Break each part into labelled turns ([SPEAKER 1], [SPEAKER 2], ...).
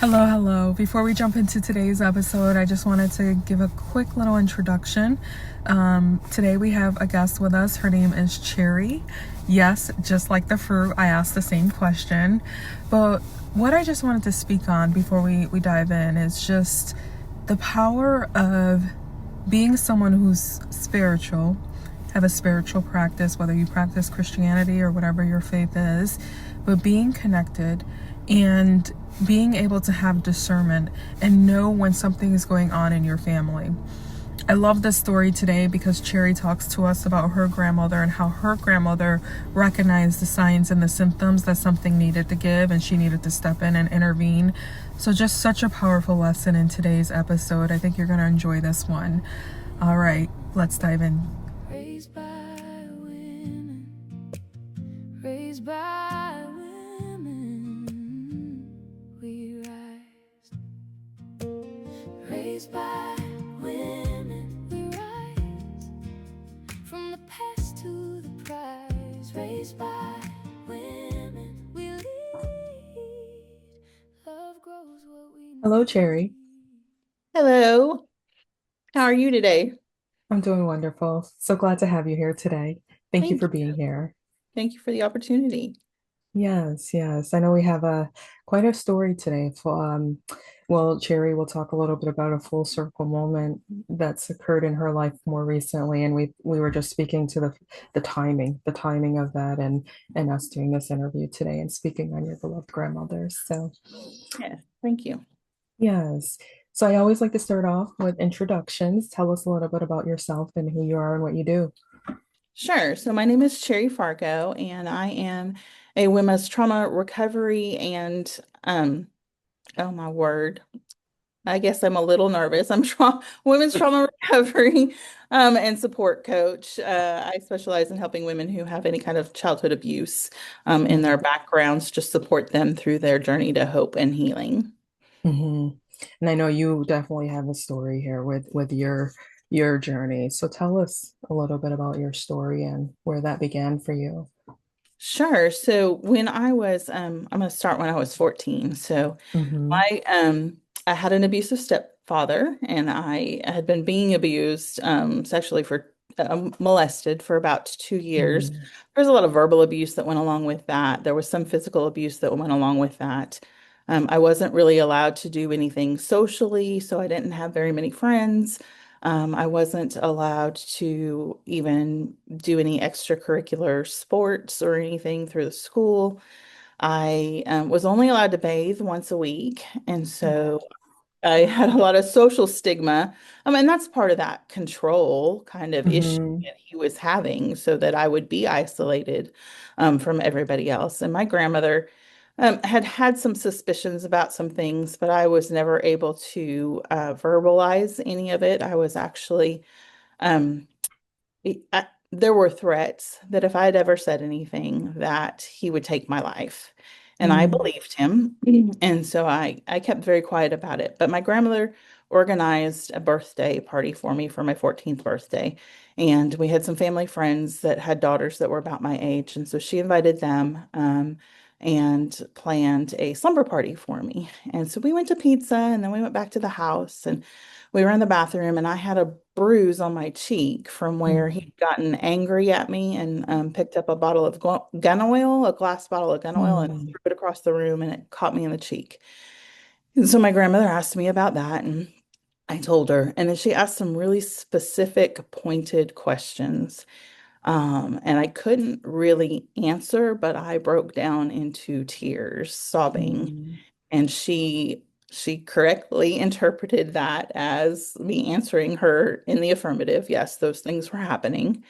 [SPEAKER 1] Hello, hello. Before we jump into today's episode, I just wanted to give a quick little introduction. Today we have a guest with us. Her name is Cherry. Yes, just like the fruit, I asked the same question. But what I just wanted to speak on before we dive in is just the power of being someone who's spiritual, have a spiritual practice, whether you practice Christianity or whatever your faith is, but being connected and being able to have discernment and know when something is going on in your family. I love this story today because Cherry talks to us about her grandmother and how her grandmother recognized the signs and the symptoms that something needed to give and she needed to step in and intervene. So just such a powerful lesson in today's episode. I think you're going to enjoy this one. All right, let's dive in.
[SPEAKER 2] Raised by women, raised by women, we rise. Raised by women, we rise. From the past to the prize. Raised by women, we lead. Love grows what we
[SPEAKER 1] Hello,
[SPEAKER 2] need.
[SPEAKER 1] Cherry.
[SPEAKER 3] Hello, how are you today?
[SPEAKER 1] I'm doing wonderful. So glad to have you here today. Thank you
[SPEAKER 3] Thank
[SPEAKER 1] for
[SPEAKER 3] you.
[SPEAKER 1] being here.
[SPEAKER 3] Thank you for the opportunity.
[SPEAKER 1] Yes, yes. I know we have a quite a story today. Well, Cherry will talk a little bit about a full circle moment that's occurred in her life more recently, and we were just speaking to the timing of that, and us doing this interview today and speaking on your beloved grandmother. So,
[SPEAKER 3] Yes, thank you.
[SPEAKER 1] yes. So I always like to start off with introductions. Tell us a little bit about yourself and who you are and what you do.
[SPEAKER 3] Sure. So my name is Cherry Fargo, and I am a women's trauma recovery and oh my word, I guess I'm a little nervous. I'm women's trauma recovery and support coach. I specialize in helping women who have any kind of childhood abuse in their backgrounds, just support them through their journey to hope and healing.
[SPEAKER 1] Hmm. And I know you definitely have a story here with your journey. So tell us a little bit about your story and where that began for you.
[SPEAKER 3] Sure. So when I was, I'm going to start when I was 14. So
[SPEAKER 1] Hmm.
[SPEAKER 3] I, I had an abusive stepfather, and I had been being abused, sexually for, molested for about 2 years.
[SPEAKER 1] Mm.
[SPEAKER 3] There was a lot of verbal abuse that went along with that. There was some physical abuse that went along with that. I wasn't really allowed to do anything socially, so I didn't have very many friends. I wasn't allowed to even do any extracurricular sports or anything through the school. I was only allowed to bathe once a week. And so I had a lot of social stigma. And that's part of that control kind of issue
[SPEAKER 1] Hmm.
[SPEAKER 3] that he was having so that I would be isolated from everybody else. And my grandmother had had some suspicions about some things, but I was never able to verbalize any of it. I was actually um, there were threats that if I had ever said anything, that he would take my life. And I
[SPEAKER 1] Mm.
[SPEAKER 3] believed him. And so I kept very quiet about it. But my grandmother organized a birthday party for me for my 14th birthday. And we had some family friends that had daughters that were about my age. And so she invited them and planned a slumber party for me. And so we went to pizza and then we went back to the house. And we were in the bathroom, and I had a bruise on my cheek from where
[SPEAKER 1] Mm.
[SPEAKER 3] he'd gotten angry at me and picked up a bottle of gun oil, a glass bottle of gun oil, and
[SPEAKER 1] Mm.
[SPEAKER 3] threw it across the room, and it caught me in the cheek. And so my grandmother asked me about that, and I told her. And then she asked some really specific, pointed questions. And I couldn't really answer, but I broke down into tears, sobbing.
[SPEAKER 1] Mm.
[SPEAKER 3] And she correctly interpreted that as me answering her in the affirmative. Yes, those things were happening.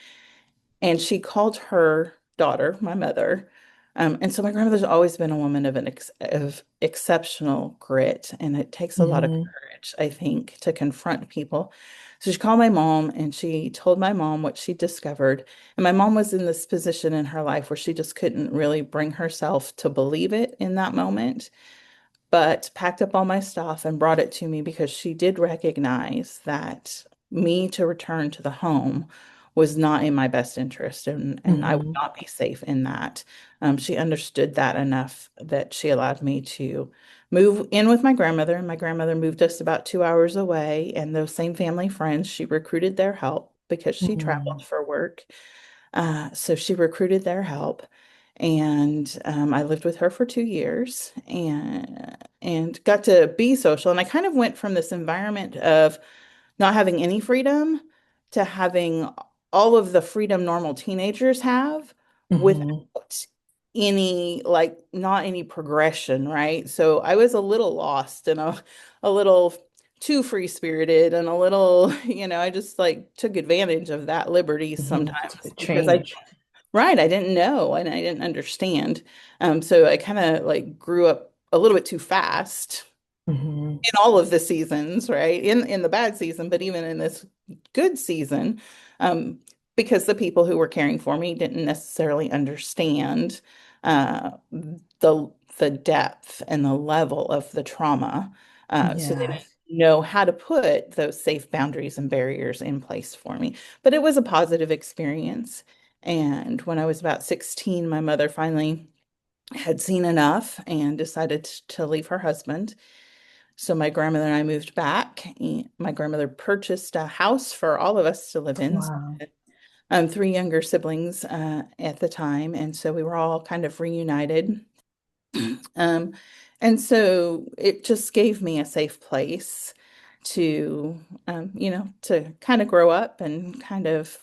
[SPEAKER 3] And she called her daughter, my mother. And so my grandmother's always been a woman of exceptional grit, and it takes a lot of
[SPEAKER 1] Mhm.
[SPEAKER 3] courage, I think, to confront people. So she called my mom and she told my mom what she discovered. And my mom was in this position in her life where she just couldn't really bring herself to believe it in that moment, but packed up all my stuff and brought it to me because she did recognize that me to return to the home was not in my best interest, and I would
[SPEAKER 1] Mm-hmm.
[SPEAKER 3] not be safe in that. She understood that enough that she allowed me to move in with my grandmother, and my grandmother moved us about 2 hours away, and those same family friends, she recruited their help because she
[SPEAKER 1] Mm-hmm.
[SPEAKER 3] traveled for work. So she recruited their help, and I lived with her for 2 years and got to be social. And I kind of went from this environment of not having any freedom to having all of the freedom normal teenagers have
[SPEAKER 1] Mm-hmm.
[SPEAKER 3] without any, like, not any progression, right? So I was a little lost and a little too free-spirited and a little, I just like took advantage of that liberty
[SPEAKER 1] Mm-hmm. It's a
[SPEAKER 3] sometimes
[SPEAKER 1] big
[SPEAKER 3] because I,
[SPEAKER 1] change.
[SPEAKER 3] right, I didn't know and I didn't understand. So I kind of like grew up a little bit too fast
[SPEAKER 1] Mm-hmm.
[SPEAKER 3] in all of the seasons, right? In the bad season, but even in this good season, um, because the people who were caring for me didn't necessarily understand the depth and the level of the trauma. So they
[SPEAKER 1] Yeah.
[SPEAKER 3] didn't know how to put those safe boundaries and barriers in place for me. But it was a positive experience. And when I was about 16, my mother finally had seen enough and decided to leave her husband. So my grandmother and I moved back. And my grandmother purchased a house for all of us to live in.
[SPEAKER 1] Wow.
[SPEAKER 3] Three younger siblings at the time, and so we were all kind of reunited. Um, and so it just gave me a safe place to, to kind of grow up and kind of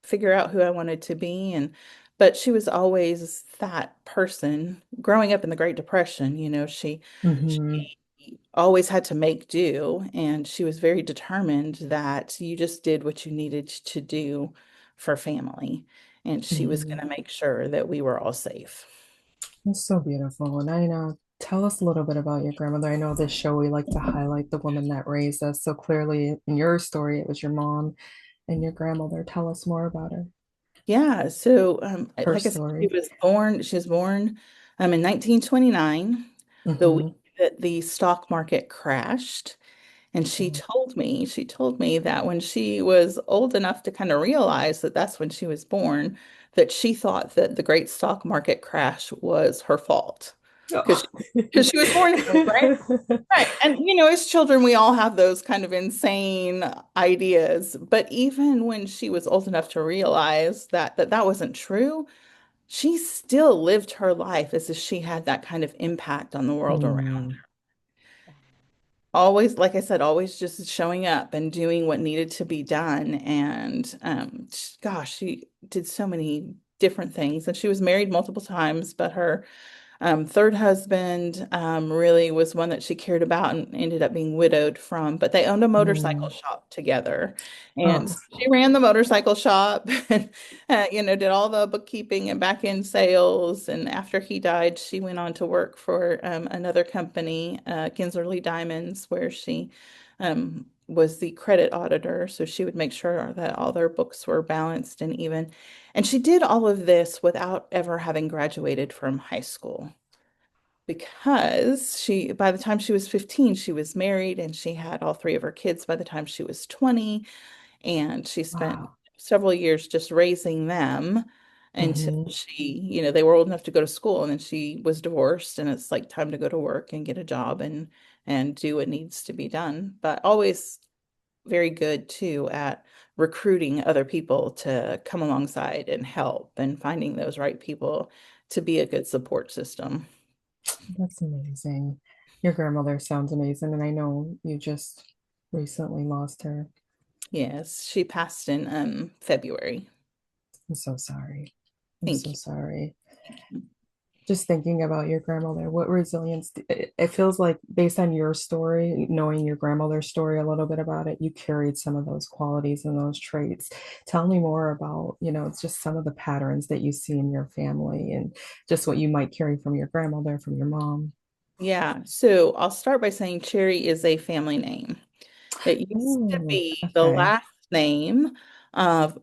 [SPEAKER 3] figure out who I wanted to be. But she was always that person growing up in the Great Depression.
[SPEAKER 1] Mm-hmm.
[SPEAKER 3] She always had to make do, and she was very determined that you just did what you needed to do for family. And she was
[SPEAKER 1] Mm-hmm.
[SPEAKER 3] going to make sure that we were all safe.
[SPEAKER 1] It's so beautiful. And I know, tell us a little bit about your grandmother. I know this show, we like to highlight the woman that raised us. So clearly, in your story, it was your mom and your grandmother. Tell us more about her,
[SPEAKER 3] Yeah, so
[SPEAKER 1] her
[SPEAKER 3] like I said, she
[SPEAKER 1] story.
[SPEAKER 3] was born in 1929, the week
[SPEAKER 1] Mm-hmm.
[SPEAKER 3] that the stock market crashed. And she told me that when she was old enough to kind of realize that that's when she was born, that she thought that the great stock market crash was her fault because
[SPEAKER 1] Oh.
[SPEAKER 3] because she was born in it, right? Right. And as children, we all have those kind of insane ideas. But even when she was old enough to realize that wasn't true, she still lived her life as if she had that kind of impact on the world around.
[SPEAKER 1] Mm.
[SPEAKER 3] Always, like I said, always just showing up and doing what needed to be done. And gosh, she did so many different things. And she was married multiple times, but her third husband really was one that she cared about and ended up being widowed from. But they owned a motorcycle
[SPEAKER 1] Mm.
[SPEAKER 3] shop together. And
[SPEAKER 1] Oh,
[SPEAKER 3] so she ran the motorcycle shop and, did all the bookkeeping and back end sales. And after he died, she went on to work for another company, Kinserly Diamonds, where she was the credit auditor. So she would make sure that all their books were balanced and even. And she did all of this without ever having graduated from high school because by the time she was 15, she was married and she had all three of her kids by the time she was 20. And she spent
[SPEAKER 1] wow.
[SPEAKER 3] several years just raising them until
[SPEAKER 1] Mm-hmm.
[SPEAKER 3] they were old enough to go to school. And then she was divorced and it's like time to go to work and get a job and do what needs to be done. But always very good too at recruiting other people to come alongside and help and finding those right people to be a good support system.
[SPEAKER 1] That's amazing. Your grandmother sounds amazing, and I know you just recently lost her.
[SPEAKER 3] Yes, she passed in February.
[SPEAKER 1] I'm so sorry. I'm
[SPEAKER 3] Thank
[SPEAKER 1] so
[SPEAKER 3] you.
[SPEAKER 1] sorry.
[SPEAKER 3] Thank you.
[SPEAKER 1] Just thinking about your grandmother, what resilience, it feels like based on your story, knowing your grandmother's story a little bit about it, you carried some of those qualities and those traits. Tell me more about, it's just some of the patterns that you see in your family and just what you might carry from your grandmother, from your mom.
[SPEAKER 3] Yeah, so I'll start by saying Cherry is a family name. It used to
[SPEAKER 1] Oh,
[SPEAKER 3] be the
[SPEAKER 1] okay.
[SPEAKER 3] last name of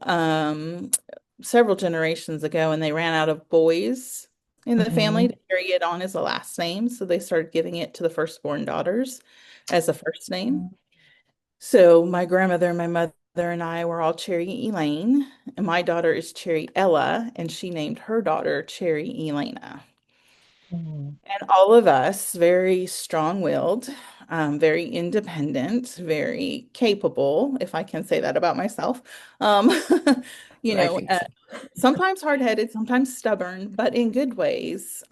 [SPEAKER 3] several generations ago, and they ran out of boys in the family
[SPEAKER 1] Hmm.
[SPEAKER 3] to carry it on as a last name. So they started giving it to the firstborn daughters as a first name. So my grandmother and my mother and I were all Cherry Elaine, and my daughter is Cherry Ella, and she named her daughter Cherry Elena.
[SPEAKER 1] Mm.
[SPEAKER 3] And all of us, very strong-willed, very independent, very capable, if I can say that about myself. Um, you
[SPEAKER 1] I
[SPEAKER 3] know,
[SPEAKER 1] think so.
[SPEAKER 3] sometimes hard-headed, sometimes stubborn, but in good ways.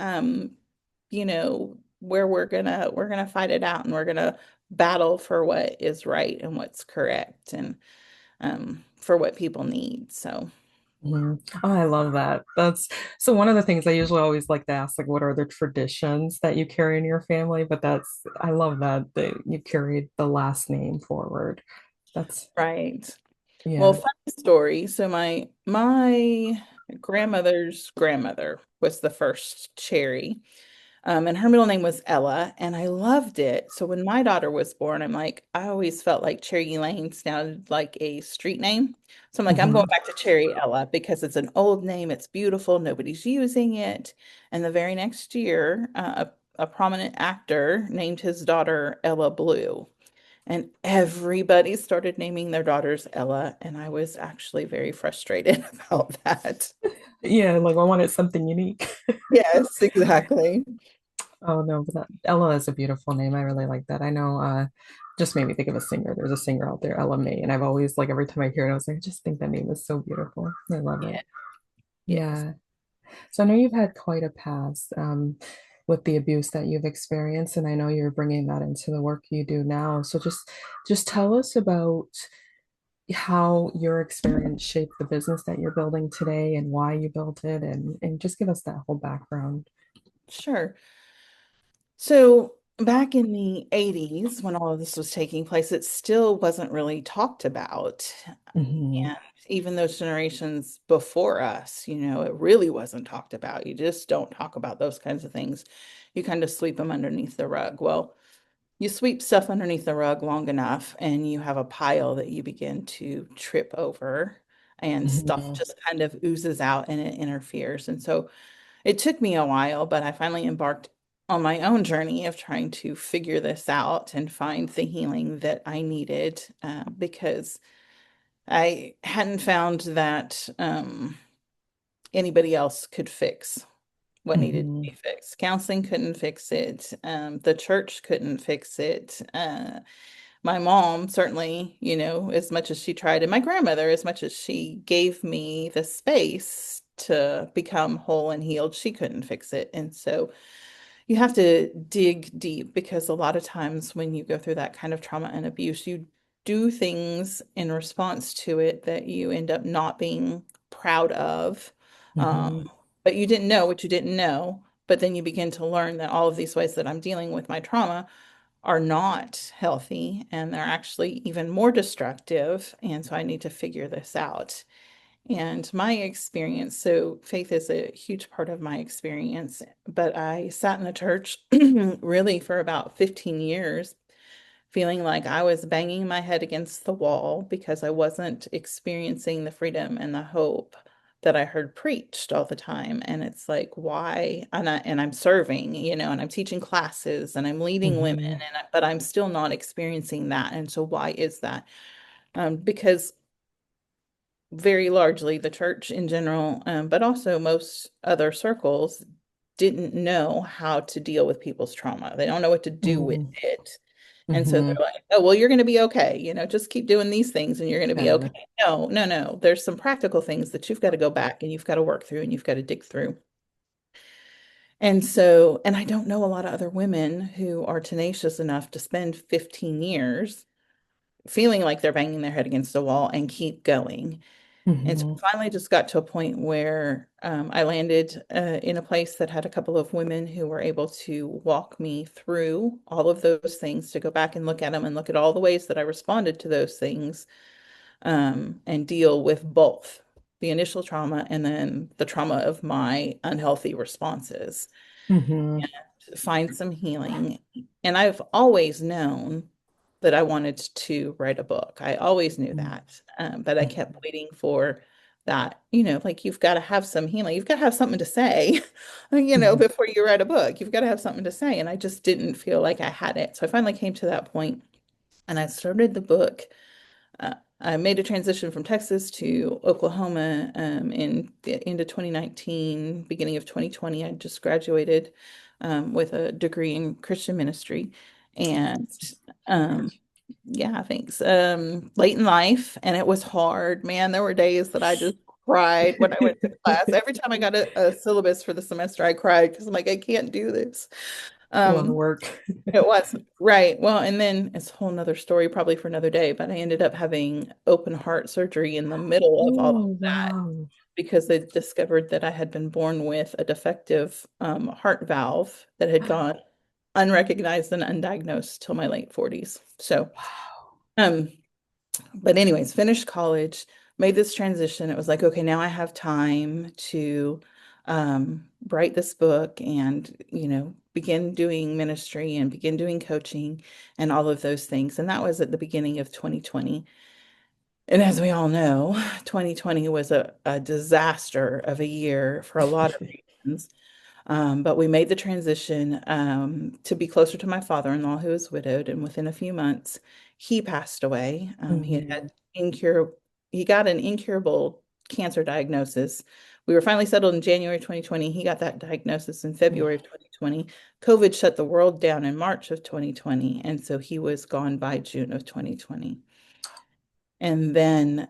[SPEAKER 3] Where we're gonna fight it out and we're gonna battle for what is right and what's correct and for what people need. So,
[SPEAKER 1] Mhm. Oh, I love that. That's so one of the things I usually always like to ask, like, what are the traditions that you carry in your family? But I love that you carried the last name forward. That's,
[SPEAKER 3] right. Well,
[SPEAKER 1] yeah.
[SPEAKER 3] funny story. So my grandmother's grandmother was the first Cherry. And her middle name was Ella, and I loved it. So when my daughter was born, I'm like, I always felt like Cherry Lane sounded like a street name. So I'm like, I'm going
[SPEAKER 1] Hmm.
[SPEAKER 3] back to Cherry Ella because it's an old name, it's beautiful, nobody's using it. And the very next year, a prominent actor named his daughter Ella Blue. And everybody started naming their daughters Ella, and I was actually very frustrated about that.
[SPEAKER 1] Yeah, like I wanted something unique.
[SPEAKER 3] Yes, exactly.
[SPEAKER 1] Oh no, but Ella is a beautiful name. I really like that. I know just made me think of a singer. There's a singer out there, Ella May, and I've always like every time I hear it, I was like, I just think that name is so beautiful. I love it.
[SPEAKER 3] Yeah, yes.
[SPEAKER 1] Yeah. So I know you've had quite a past with the abuse that you've experienced, and I know you're bringing that into the work you do now. So just tell us about how your experience shaped the business that you're building today and why you built it, and just give us that whole background.
[SPEAKER 3] Sure. So back in the 80s, when all of this was taking place, it still wasn't really talked about.
[SPEAKER 1] Hmm.
[SPEAKER 3] And even those generations before us, it really wasn't talked about. You just don't talk about those kinds of things. You kind of sweep them underneath the rug. Well, you sweep stuff underneath the rug long enough, and you have a pile that you begin to trip over, and stuff
[SPEAKER 1] Hmm.
[SPEAKER 3] just kind of oozes out and it interferes. And so it took me a while, but I finally embarked on my own journey of trying to figure this out and find the healing that I needed because I hadn't found that anybody else could fix what needed to
[SPEAKER 1] Hmm.
[SPEAKER 3] be fixed. Counseling couldn't fix it. The church couldn't fix it. My mom, certainly, as much as she tried, and my grandmother, as much as she gave me the space to become whole and healed, she couldn't fix it. And so you have to dig deep because a lot of times when you go through that kind of trauma and abuse, you do things in response to it that you end up not being proud of. Um,
[SPEAKER 1] Hmm.
[SPEAKER 3] but you didn't know what you didn't know. But then you begin to learn that all of these ways that I'm dealing with my trauma are not healthy and they're actually even more destructive. And so I need to figure this out. And my experience, so faith is a huge part of my experience, but I sat in the church really for about 15 years, feeling like I was banging my head against the wall because I wasn't experiencing the freedom and the hope that I heard preached all the time. And it's like, why? And I'm serving, and I'm teaching classes and I'm leading women,
[SPEAKER 1] Hmm.
[SPEAKER 3] but I'm still not experiencing that. And so why is that? Because very largely the church in general, but also most other circles didn't know how to deal with people's trauma. They don't know what to do with
[SPEAKER 1] Hmm.
[SPEAKER 3] it. And so they're
[SPEAKER 1] Hmm.
[SPEAKER 3] like, oh, well, you're going to be okay. Just keep doing these things and you're going to be
[SPEAKER 1] Yeah.
[SPEAKER 3] okay. No, no, no. There's some practical things that you've got to go back and you've got to work through and you've got to dig through. And so, and I don't know a lot of other women who are tenacious enough to spend 15 years feeling like they're banging their head against a wall and keep going. And so
[SPEAKER 1] Hmm.
[SPEAKER 3] finally just got to a point where I landed in a place that had a couple of women who were able to walk me through all of those things, to go back and look at them and look at all the ways that I responded to those things, and deal with both the initial trauma and then the trauma of my unhealthy responses,
[SPEAKER 1] Hmm.
[SPEAKER 3] find some healing. And I've always known that I wanted to write a book. I always knew that. But I kept waiting for that, like you've got to have some healing. You've got to have something to say,
[SPEAKER 1] Hmm.
[SPEAKER 3] before you write a book. You've got to have something to say. And I just didn't feel like I had it. So I finally came to that point and I started the book I made a transition from Texas to Oklahoma in the end of 2019, beginning of 2020. I just graduated with a degree in Christian ministry. And um, yeah, thanks. Late in life, and it was hard. Man, there were days that I just cried when I went to class. Every time I got a syllabus for the semester, I cried because I'm like, I can't do this.
[SPEAKER 1] A lot of
[SPEAKER 3] Um,
[SPEAKER 1] work.
[SPEAKER 3] it was right. Well, and then it's a whole nother story, probably for another day, but I ended up having open heart surgery in the middle of all of
[SPEAKER 1] Oh,
[SPEAKER 3] that
[SPEAKER 1] wow.
[SPEAKER 3] because they discovered that I had been born with a defective heart valve that had gone unrecognized and undiagnosed till my late 40s. So,
[SPEAKER 1] Wow.
[SPEAKER 3] um, but anyways, finished college, made this transition. It was like, okay, now I have time to write this book and, begin doing ministry and begin doing coaching and all of those things. And that was at the beginning of 2020. And as we all know, 2020 was a disaster of a year for a lot of reasons. But we made the transition to be closer to my father-in-law, who was widowed, and within a few months, he passed away.
[SPEAKER 1] Mhm.
[SPEAKER 3] He got an incurable cancer diagnosis. We were finally settled in January 2020. He got that diagnosis in February of 2020. COVID shut the world down in March of 2020, and so he was gone by June of 2020. And then,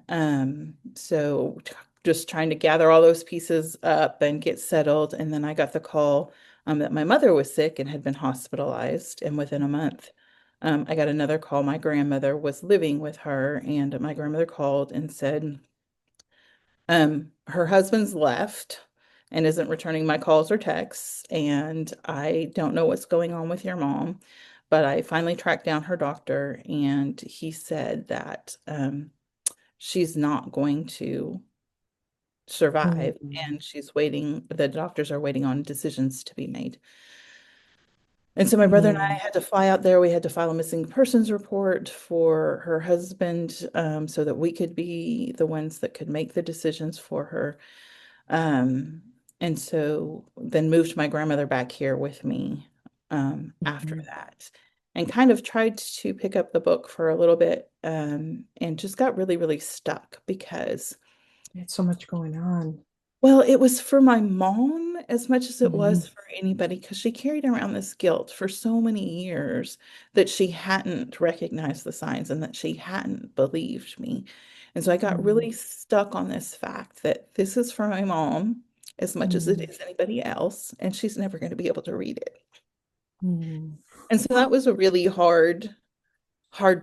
[SPEAKER 3] just trying to gather all those pieces up and get settled. And then I got the call that my mother was sick and had been hospitalized. And within a month, I got another call. My grandmother was living with her, and my grandmother called and said, her husband's left and isn't returning my calls or texts. And I don't know what's going on with your mom. But I finally tracked down her doctor, and he said that she's not going to survive,
[SPEAKER 1] Mhm.
[SPEAKER 3] and the doctors are waiting on decisions to be made. And so my brother and I
[SPEAKER 1] Mhm.
[SPEAKER 3] had to fly out there. We had to file a missing persons report for her husband, so that we could be the ones that could make the decisions for her. Um, and so then moved my grandmother back here with me after
[SPEAKER 1] Mhm.
[SPEAKER 3] that, and kind of tried to pick up the book for a little bit, and just got really, really stuck because,
[SPEAKER 1] It's so much going on.
[SPEAKER 3] well, it was for my mom as much as it
[SPEAKER 1] Mhm.
[SPEAKER 3] was for anybody, because she carried around this guilt for so many years that she hadn't recognized the signs and that she hadn't believed me. And so I got
[SPEAKER 1] Mhm.
[SPEAKER 3] really stuck on this fact that this is for my mom as much as it
[SPEAKER 1] Mhm.
[SPEAKER 3] is anybody else, and she's never going to be able to read it.
[SPEAKER 1] Mhm.
[SPEAKER 3] And so that was a really hard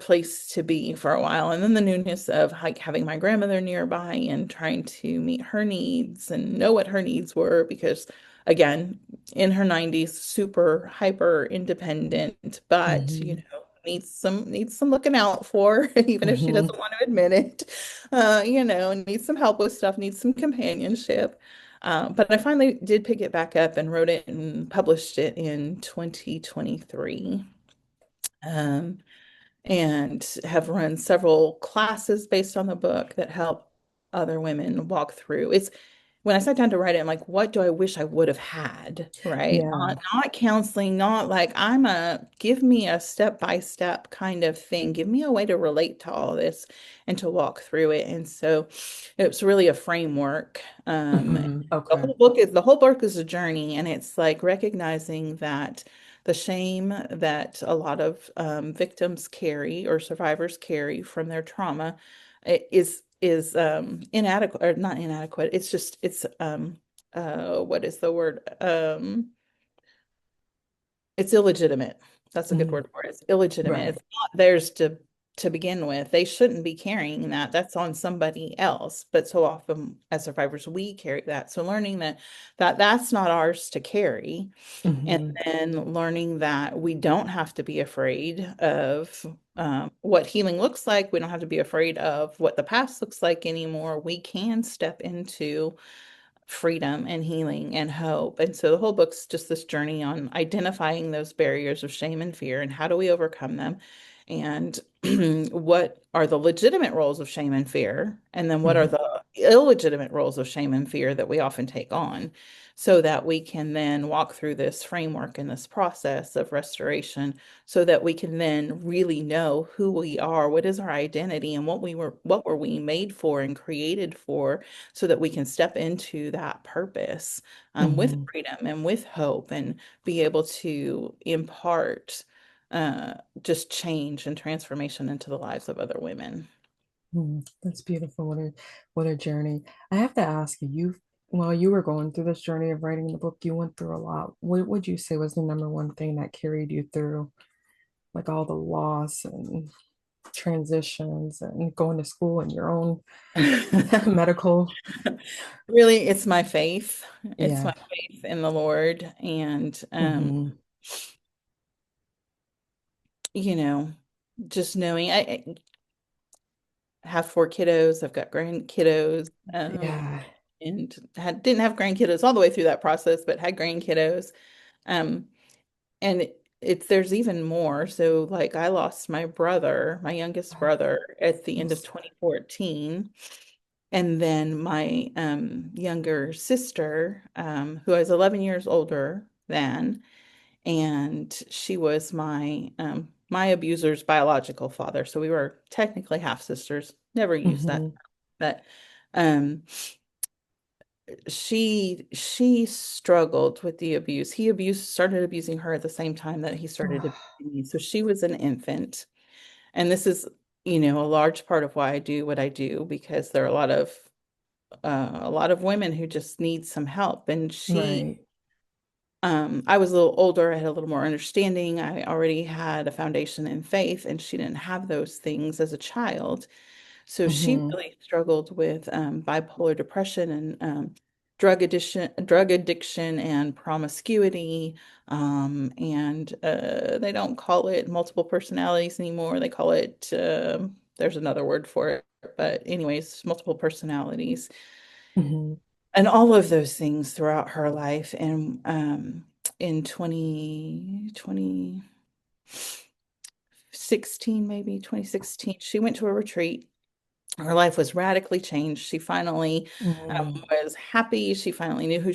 [SPEAKER 3] place to be for a while. And then the newness of like having my grandmother nearby and trying to meet her needs and know what her needs were, because again, in her 90s, super hyper independent, but
[SPEAKER 1] Mhm.
[SPEAKER 3] needs some looking out for, even if she
[SPEAKER 1] Mhm.
[SPEAKER 3] doesn't want to admit it. Needs some help with stuff, needs some companionship. But I finally did pick it back up and wrote it and published it in 2023. Um, and have run several classes based on the book that help other women walk through. It's when I sat down to write it, I'm like, what do I wish I would have had? Right?
[SPEAKER 1] Yeah.
[SPEAKER 3] Not counseling, not like give me a step-by-step kind of thing. Give me a way to relate to all this and to walk through it. And so it's really a framework.
[SPEAKER 1] Mhm. Okay.
[SPEAKER 3] The whole book is a journey, and it's like recognizing that the shame that a lot of victims carry or survivors carry from their trauma is inadequate, or not inadequate. What is the word? It's illegitimate. That's a good
[SPEAKER 1] Mhm.
[SPEAKER 3] word for it. It's illegitimate.
[SPEAKER 1] Right.
[SPEAKER 3] It's not theirs to begin with. They shouldn't be carrying that. That's on somebody else. But so often as survivors, we carry that. So learning that's not ours to carry. And
[SPEAKER 1] Mhm.
[SPEAKER 3] then learning that we don't have to be afraid of what healing looks like. We don't have to be afraid of what the past looks like anymore. We can step into freedom and healing and hope. And so the whole book's just this journey on identifying those barriers of shame and fear and how do we overcome them, and what are the legitimate roles of shame and fear, and then what are
[SPEAKER 1] Mhm.
[SPEAKER 3] the illegitimate roles of shame and fear that we often take on, so that we can then walk through this framework and this process of restoration, so that we can then really know who we are, what is our identity, and what were we made for and created for, so that we can step into that purpose, with
[SPEAKER 1] Hmm.
[SPEAKER 3] freedom and with hope, and be able to impart just change and transformation into the lives of other women.
[SPEAKER 1] That's beautiful. What a journey. I have to ask you, while you were going through this journey of writing the book, you went through a lot. What would you say was the number one thing that carried you through, like all the loss and transitions and going to school and your own medical?
[SPEAKER 3] Really, it's my faith. It's my
[SPEAKER 1] Yeah.
[SPEAKER 3] faith in the Lord. And,
[SPEAKER 1] Hmm.
[SPEAKER 3] you know, just knowing I have four kiddos, I've got grandkiddos,
[SPEAKER 1] Yeah.
[SPEAKER 3] and didn't have grandkiddos all the way through that process, but had grandkiddos. Um, and there's even more. So, like, I lost my brother, my youngest
[SPEAKER 1] Oh,
[SPEAKER 3] brother, at the
[SPEAKER 1] I'm
[SPEAKER 3] end of
[SPEAKER 1] sorry.
[SPEAKER 3] 2014. And then my younger sister, who I was 11 years older than, and she was my abuser's biological father. So we were technically half sisters. Never used that,
[SPEAKER 1] Hmm.
[SPEAKER 3] but um, she struggled with the abuse. He abused started abusing her at the same time that he started
[SPEAKER 1] Oh,
[SPEAKER 3] abusing me. So she was an infant, and this is, a large part of why I do what I do, because there are a lot of women who just need some help. And
[SPEAKER 1] right.
[SPEAKER 3] I was a little older, I had a little more understanding. I already had a foundation in faith, and she didn't have those things as a child. So she
[SPEAKER 1] Hmm.
[SPEAKER 3] really struggled with bipolar depression and drug addiction and promiscuity. And they don't call it multiple personalities anymore. They call it, there's another word for it. But anyways, multiple personalities
[SPEAKER 1] Hmm.
[SPEAKER 3] and all of those things throughout her life. And in 2016, maybe 2016, she went to a retreat. Her life was radically changed. She finally
[SPEAKER 1] Hmm.
[SPEAKER 3] was happy. She finally knew who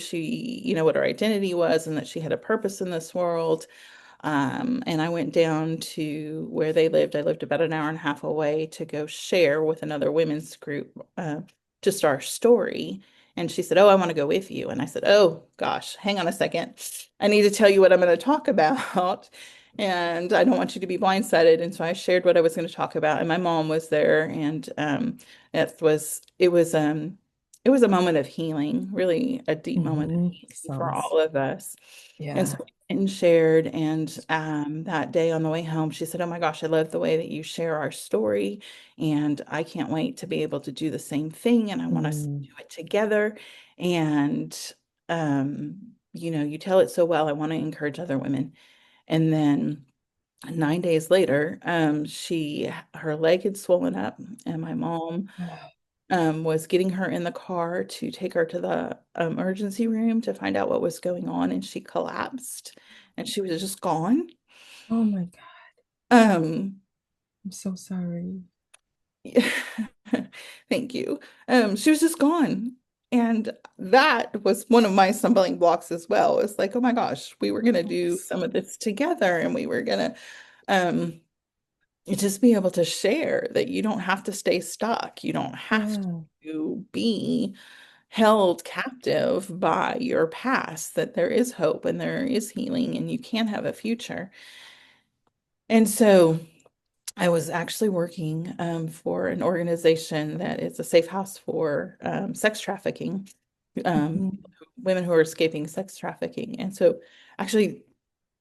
[SPEAKER 3] what her identity was, and that she had a purpose in this world. And I went down to where they lived. I lived about an hour and a half away to go share with another women's group, just our story. And she said, "Oh, I want to go with you." And I said, "Oh, gosh, hang on a second. I need to tell you what I'm going to talk about." And I don't want you to be blindsided. And so I shared what I was going to talk about. And my mom was there. And it was a moment of healing, really a deep moment of
[SPEAKER 1] Hmm.
[SPEAKER 3] healing for
[SPEAKER 1] Sounds,
[SPEAKER 3] all of us. And so
[SPEAKER 1] yeah.
[SPEAKER 3] and shared. And that day on the way home, she said, "Oh my gosh, I love the way that you share our story. And I can't wait to be able to do the same thing. And I want us to
[SPEAKER 1] Mm.
[SPEAKER 3] do it together. And, you tell it so well. I want to encourage other women." And then 9 days later, her leg had swollen up, and my mom was getting her in the car to take her to the emergency room to find out what was going on, and she collapsed, and she was just gone.
[SPEAKER 1] Oh my God.
[SPEAKER 3] Um,
[SPEAKER 1] I'm so sorry.
[SPEAKER 3] thank you. She was just gone. And that was one of my stumbling blocks as well. It's like, oh my gosh, we were going to
[SPEAKER 1] I'm
[SPEAKER 3] do some of
[SPEAKER 1] sorry.
[SPEAKER 3] this together, and we were going to um, just be able to share that you don't have to stay stuck. You don't have
[SPEAKER 1] Yeah.
[SPEAKER 3] to be held captive by your past, that there is hope and there is healing and you can have a future. And so I was actually working for an organization that is a safe house for sex trafficking, um,
[SPEAKER 1] Mhm.
[SPEAKER 3] women who are escaping sex trafficking. And so actually,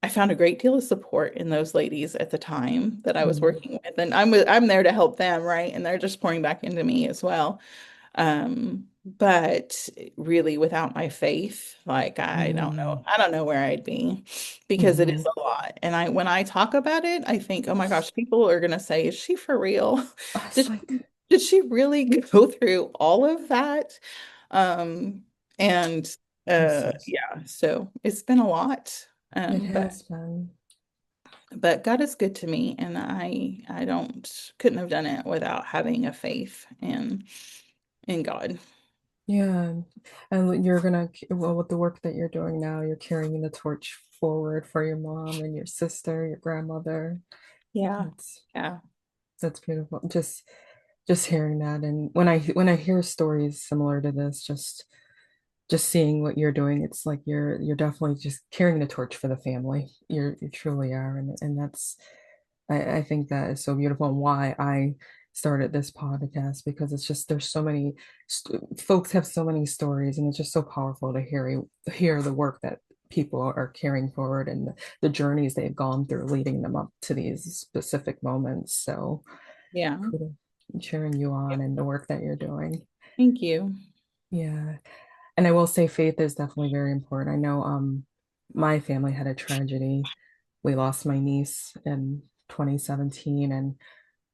[SPEAKER 3] I found a great deal of support in those ladies at the time that I was
[SPEAKER 1] Mm.
[SPEAKER 3] working with. And I'm there to help them, right? And they're just pouring back into me as well. But really without my faith, like
[SPEAKER 1] Mm.
[SPEAKER 3] I don't know where I'd be, because it is
[SPEAKER 1] Mhm.
[SPEAKER 3] a lot. And when I talk about it, I think, oh my gosh, people are gonna say, is she for real?
[SPEAKER 1] It's
[SPEAKER 3] Did
[SPEAKER 1] like
[SPEAKER 3] did she really go through all of that? Um, and
[SPEAKER 1] I'm so
[SPEAKER 3] yeah, so it's been a lot.
[SPEAKER 1] it
[SPEAKER 3] But
[SPEAKER 1] has been.
[SPEAKER 3] God is good to me, and I don't couldn't have done it without having a faith. And in God.
[SPEAKER 1] Yeah. And you're gonna, well, with the work that you're doing now, you're carrying the torch forward for your mom and your sister, your grandmother.
[SPEAKER 3] Yeah.
[SPEAKER 1] That's
[SPEAKER 3] Yeah.
[SPEAKER 1] that's beautiful. Just hearing that, and when I hear stories similar to this, just seeing what you're doing, it's like you're definitely just carrying the torch for the family. You truly are, and that's I think that is so beautiful, and why I started this podcast, because it's just there's so many folks have so many stories, and it's just so powerful to hear the work that people are carrying forward, and the journeys they've gone through leading them up to these specific moments. So
[SPEAKER 3] Yeah.
[SPEAKER 1] kudos, cheering you on and the work that you're doing.
[SPEAKER 3] Thank you.
[SPEAKER 1] Yeah. And I will say faith is definitely very important. I know my family had a tragedy. We lost my niece in 2017, and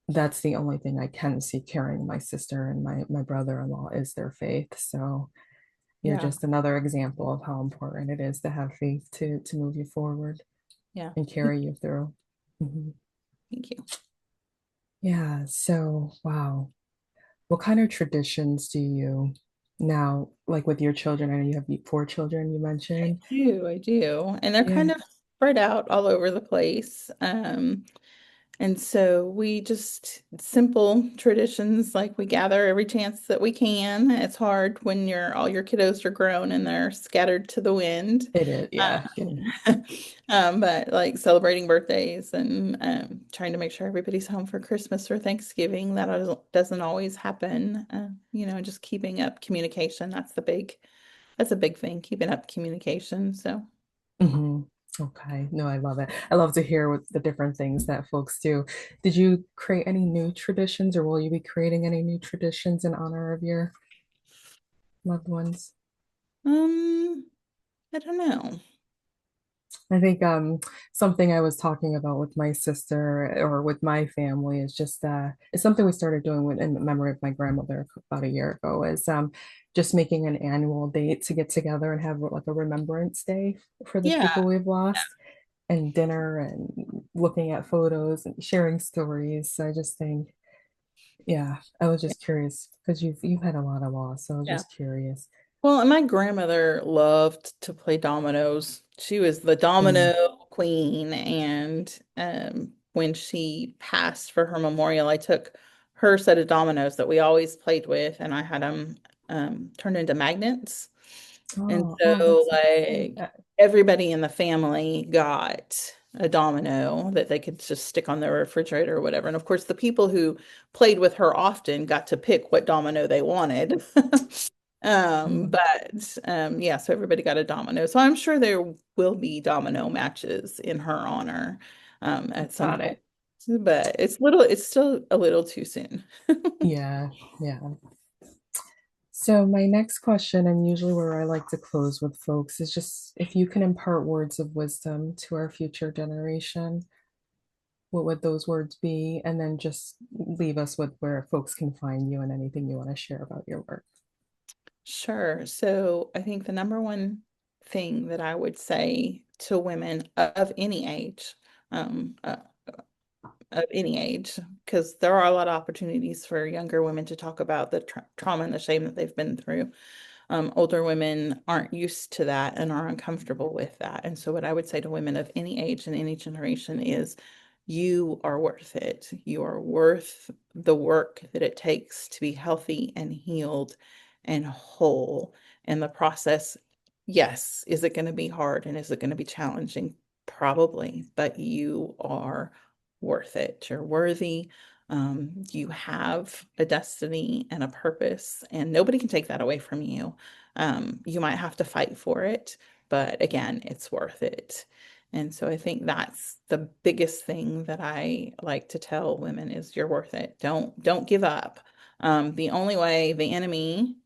[SPEAKER 1] that's the only thing I can see carrying my sister and my brother-in-law is their faith. So you're
[SPEAKER 3] Yeah.
[SPEAKER 1] just another example of how important it is to have faith to move you forward
[SPEAKER 3] Yeah.
[SPEAKER 1] and carry you through. Mhm.
[SPEAKER 3] Thank you.
[SPEAKER 1] Yeah, so wow. What kind of traditions do you now, like with your children? I know you have 4 children, you mentioned.
[SPEAKER 3] I do. And they're
[SPEAKER 1] Yeah,
[SPEAKER 3] kind of spread out all over the place. And so we just simple traditions like we gather every chance that we can. It's hard when all your kiddos are grown and they're scattered to the wind.
[SPEAKER 1] it is. Yeah.
[SPEAKER 3] But like celebrating birthdays and trying to make sure everybody's home for Christmas or Thanksgiving, that doesn't always happen. Just keeping up communication. That's a big thing, keeping up communication. So.
[SPEAKER 1] Hmm. Okay. No, I love it. I love to hear what the different things that folks do. Did you create any new traditions, or will you be creating any new traditions in honor of your loved ones?
[SPEAKER 3] Um, I don't know.
[SPEAKER 1] I think something I was talking about with my sister or with my family is just it's something we started doing in memory of my grandmother about a year ago, is just making an annual date to get together and have like a remembrance day for the
[SPEAKER 3] Yeah,
[SPEAKER 1] people we've lost, and dinner and looking at photos and sharing stories. So I just think, yeah, I was just curious because you've had a lot of loss, so I was
[SPEAKER 3] yeah.
[SPEAKER 1] just curious.
[SPEAKER 3] Well, and my grandmother loved to play dominoes. She was the
[SPEAKER 1] Mm.
[SPEAKER 3] domino queen, and when she passed for her memorial, I took her set of dominoes that we always played with, and I had them turned into magnets. And
[SPEAKER 1] Oh,
[SPEAKER 3] so,
[SPEAKER 1] that's nice.
[SPEAKER 3] like, everybody in the family got a domino that they could just stick on their refrigerator or whatever. And of course, the people who played with her often got to pick what domino they wanted.
[SPEAKER 1] Oh,
[SPEAKER 3] But yeah, so everybody got a domino. So I'm sure there will be domino matches in her honor at some
[SPEAKER 1] got
[SPEAKER 3] point.
[SPEAKER 1] it.
[SPEAKER 3] But it's still a little too soon.
[SPEAKER 1] Yeah, yeah. So my next question, and usually where I like to close with folks, is just if you can impart words of wisdom to our future generation, what would those words be? And then just leave us with where folks can find you and anything you want to share about your work.
[SPEAKER 3] Sure. So I think the number one thing that I would say to women of any age, um, uh, because there are a lot of opportunities for younger women to talk about the trauma and the shame that they've been through. Older women aren't used to that and are uncomfortable with that. And so, what I would say to women of any age and any generation is you are worth it. You are worth the work that it takes to be healthy and healed and whole. And the process, yes, is it going to be hard and is it going to be challenging? Probably, but you are worth it. You're worthy. You have a destiny and a purpose, and nobody can take that away from you. You might have to fight for it, but again, it's worth it. And so I think that's the biggest thing that I like to tell women is you're worth it. Don't give up. The only way the enemy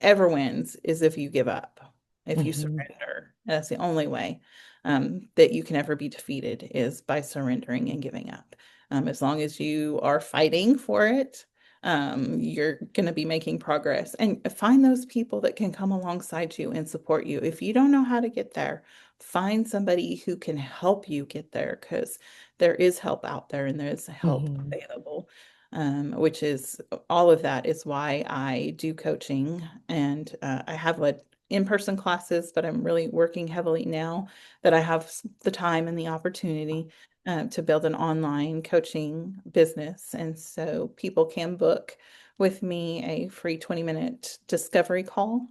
[SPEAKER 3] ever wins is if you give up, if you
[SPEAKER 1] Hmm.
[SPEAKER 3] surrender. That's the only way that you can ever be defeated is by surrendering and giving up. As long as you are fighting for it, you're going to be making progress. And find those people that can come alongside you and support you. If you don't know how to get there, find somebody who can help you get there because there is help out there and there is help
[SPEAKER 1] Hmm.
[SPEAKER 3] available. which is all of that is why I do coaching. And I have led in-person classes, but I'm really working heavily now that I have the time and the opportunity to build an online coaching business. And so people can book with me a free 20-minute discovery call.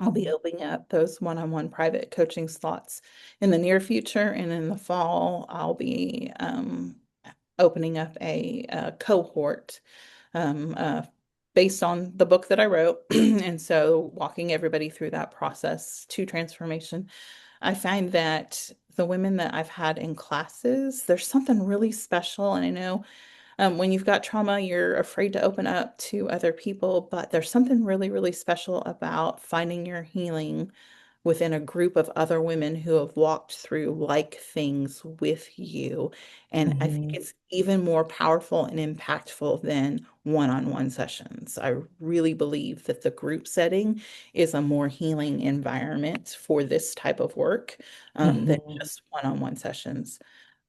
[SPEAKER 3] I'll be
[SPEAKER 1] Mhm.
[SPEAKER 3] opening up those one-on-one private coaching slots in the near future. And in the fall, I'll be opening up a cohort um, uh, based on the book that I wrote. And so walking everybody through that process to transformation. I find that the women that I've had in classes, there's something really special. And I know when you've got trauma, you're afraid to open up to other people, but there's something really, really special about finding your healing within a group of other women who have walked through like things with you. And I think
[SPEAKER 1] Mhm.
[SPEAKER 3] it's even more powerful and impactful than one-on-one sessions. I really believe that the group setting is a more healing environment for this type of work than
[SPEAKER 1] Mhm.
[SPEAKER 3] just one-on-one sessions.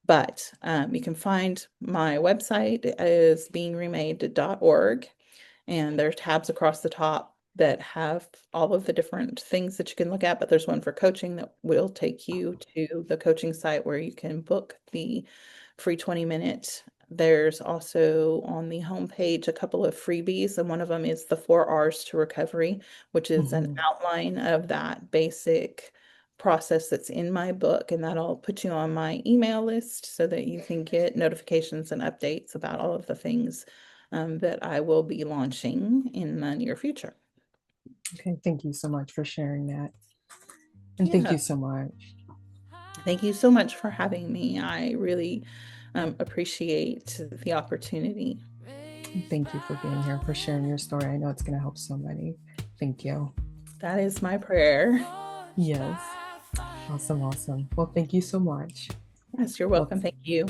[SPEAKER 3] But you can find my website is beingremade.org, and there's tabs across the top that have all of the different things that you can look at. But there's one for coaching that will take you to the coaching site where you can book the free 20-minute. There's also on the homepage a couple of freebies, and one of them is the 4 R's to recovery, which is an
[SPEAKER 1] Mhm.
[SPEAKER 3] outline of that basic process that's in my book, and that'll put you on my email list so that you can get notifications and updates about all of the things that I will be launching in the near future.
[SPEAKER 1] Okay, thank you so much for sharing that. And thank
[SPEAKER 3] Yeah,
[SPEAKER 1] you so much.
[SPEAKER 3] thank you so much for having me. I really appreciate the opportunity.
[SPEAKER 1] Thank you for being here, for sharing your story. I know it's going to help somebody. Thank you.
[SPEAKER 3] That is my prayer.
[SPEAKER 1] Yes. Awesome, awesome. Well, thank you so much.
[SPEAKER 3] Yes, you're
[SPEAKER 1] Well,
[SPEAKER 3] welcome. Thank you.